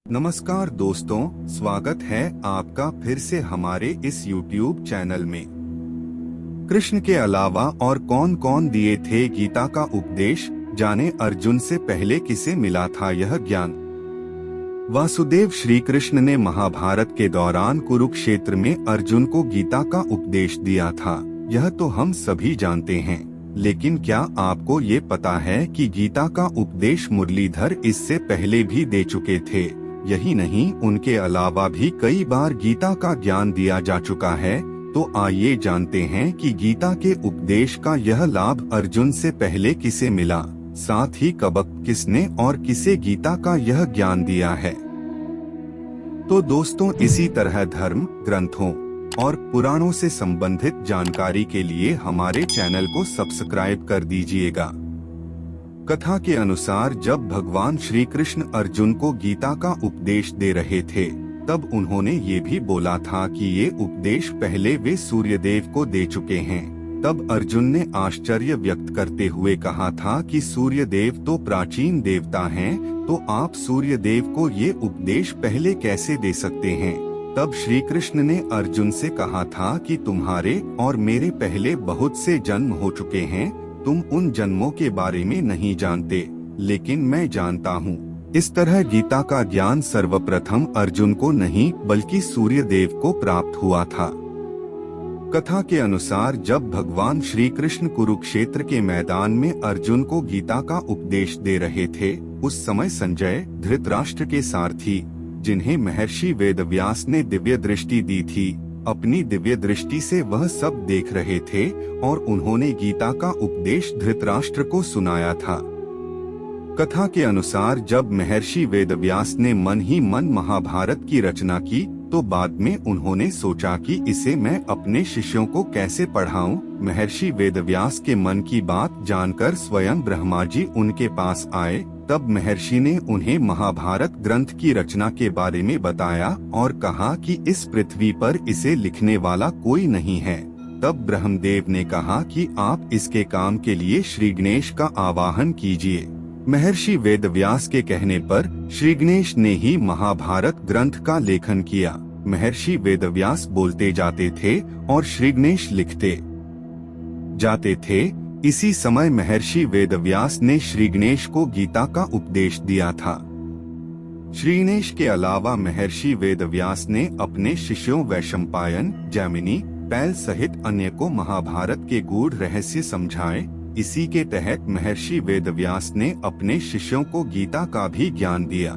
नमस्कार दोस्तों, स्वागत है आपका फिर से हमारे इस YouTube चैनल में। कृष्ण के अलावा और कौन कौन दिए थे गीता का उपदेश, जाने अर्जुन से पहले किसे मिला था यह ज्ञान। वासुदेव श्री कृष्ण ने महाभारत के दौरान कुरुक्षेत्र में अर्जुन को गीता का उपदेश दिया था, यह तो हम सभी जानते हैं। लेकिन क्या आपको ये पता है कि गीता का उपदेश मुरलीधर इससे पहले भी दे चुके थे। यही नहीं, उनके अलावा भी कई बार गीता का ज्ञान दिया जा चुका है। तो आइए जानते हैं कि गीता के उपदेश का यह लाभ अर्जुन से पहले किसे मिला, साथ ही कब किसने और किसे गीता का यह ज्ञान दिया है। तो दोस्तों, इसी तरह धर्म ग्रंथों और पुराणों से संबंधित जानकारी के लिए हमारे चैनल को सब्सक्राइब कर दीजिएगा। कथा के अनुसार जब भगवान श्री कृष्ण अर्जुन को गीता का उपदेश दे रहे थे, तब उन्होंने ये भी बोला था कि ये उपदेश पहले वे सूर्यदेव को दे चुके हैं। तब अर्जुन ने आश्चर्य व्यक्त करते हुए कहा था कि सूर्यदेव तो प्राचीन देवता हैं, तो आप सूर्यदेव को ये उपदेश पहले कैसे दे सकते हैं। तब श्री कृष्ण ने अर्जुन से कहा था कि तुम्हारे और मेरे पहले बहुत से जन्म हो चुके हैं, तुम उन जन्मों के बारे में नहीं जानते, लेकिन मैं जानता हूँ। इस तरह गीता का ज्ञान सर्वप्रथम अर्जुन को नहीं बल्कि सूर्यदेव को प्राप्त हुआ था। कथा के अनुसार जब भगवान श्री कृष्ण कुरुक्षेत्र के मैदान में अर्जुन को गीता का उपदेश दे रहे थे, उस समय संजय धृतराष्ट्र के सारथी, जिन्हें महर्षि वेदव्यास ने दिव्य दृष्टि दी थी, अपनी दिव्य दृष्टि से वह सब देख रहे थे और उन्होंने गीता का उपदेश धृतराष्ट्र को सुनाया था। कथा के अनुसार जब महर्षि वेदव्यास ने मन ही मन महाभारत की रचना की, तो बाद में उन्होंने सोचा कि इसे मैं अपने शिष्यों को कैसे पढ़ाऊं। महर्षि वेदव्यास के मन की बात जानकर स्वयं ब्रह्मा जी उनके पास आए। तब महर्षि ने उन्हें महाभारत ग्रंथ की रचना के बारे में बताया और कहा कि इस पृथ्वी पर इसे लिखने वाला कोई नहीं है। तब ब्रह्मदेव ने कहा कि आप इसके काम के लिए श्री गणेश का आवाहन कीजिए। महर्षि वेदव्यास के कहने पर श्री गणेश ने ही महाभारत ग्रंथ का लेखन किया। महर्षि वेदव्यास बोलते जाते थे और श्री गणेश लिखते जाते थे। इसी समय महर्षि वेदव्यास ने श्री गणेश को गीता का उपदेश दिया था। श्री गणेश के अलावा महर्षि वेदव्यास ने अपने शिष्यों वैशंपायन, जैमिनी, पैल सहित अन्य को महाभारत के गूढ़ रहस्य समझाए। इसी के तहत महर्षि वेदव्यास ने अपने शिष्यों को गीता का भी ज्ञान दिया।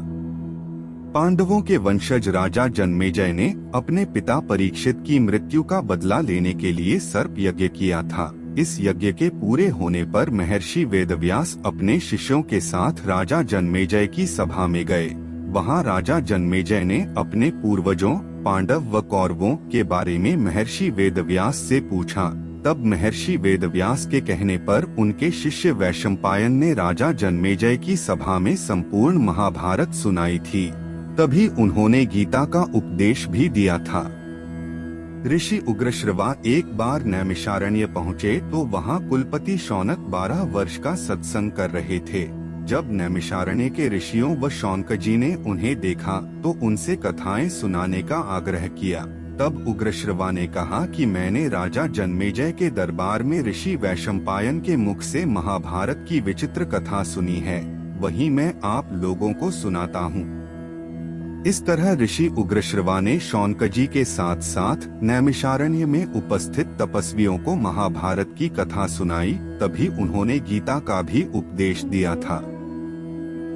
पांडवों के वंशज राजा जन्मेजय ने अपने पिता परीक्षित की मृत्यु का बदला लेने के लिए सर्प यज्ञ किया था। इस यज्ञ के पूरे होने पर महर्षि वेदव्यास अपने शिष्यों के साथ राजा जन्मेजय की सभा में गए। वहां राजा जन्मेजय ने अपने पूर्वजों पांडव व कौरवों के बारे में महर्षि वेदव्यास से पूछा। तब महर्षि वेदव्यास के कहने पर उनके शिष्य वैशंपायन ने राजा जन्मेजय की सभा में संपूर्ण महाभारत सुनाई थी। तभी उन्होंने गीता का उपदेश भी दिया था। ऋषि उग्रश्रवा एक बार नैमिषारण्य पहुँचे तो वहाँ कुलपति शौनक 12 वर्ष का सत्संग कर रहे थे। जब नैमिषारण्य के ऋषियों व शौनक जी ने उन्हें देखा तो उनसे कथाएं सुनाने का आग्रह किया। तब उग्रश्रवा ने कहा कि मैंने राजा जन्मेजय के दरबार में ऋषि वैशंपायन के मुख से महाभारत की विचित्र कथा सुनी है, वही मैं आप लोगों को सुनाता हूँ। इस तरह ऋषि उग्रश्रवा ने शौनकजी के साथ साथ नैमिषारण्य में उपस्थित तपस्वियों को महाभारत की कथा सुनाई। तभी उन्होंने गीता का भी उपदेश दिया था।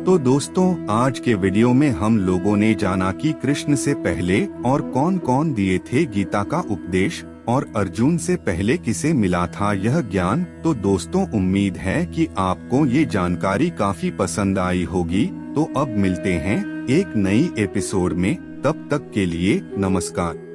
तो दोस्तों, आज के वीडियो में हम लोगों ने जाना कि कृष्ण से पहले और कौन कौन दिए थे गीता का उपदेश और अर्जुन से पहले किसे मिला था यह ज्ञान। तो दोस्तों, उम्मीद है कि आपको ये जानकारी काफी पसंद आई होगी। तो अब मिलते हैं एक नई एपिसोड में, तब तक के लिए नमस्कार।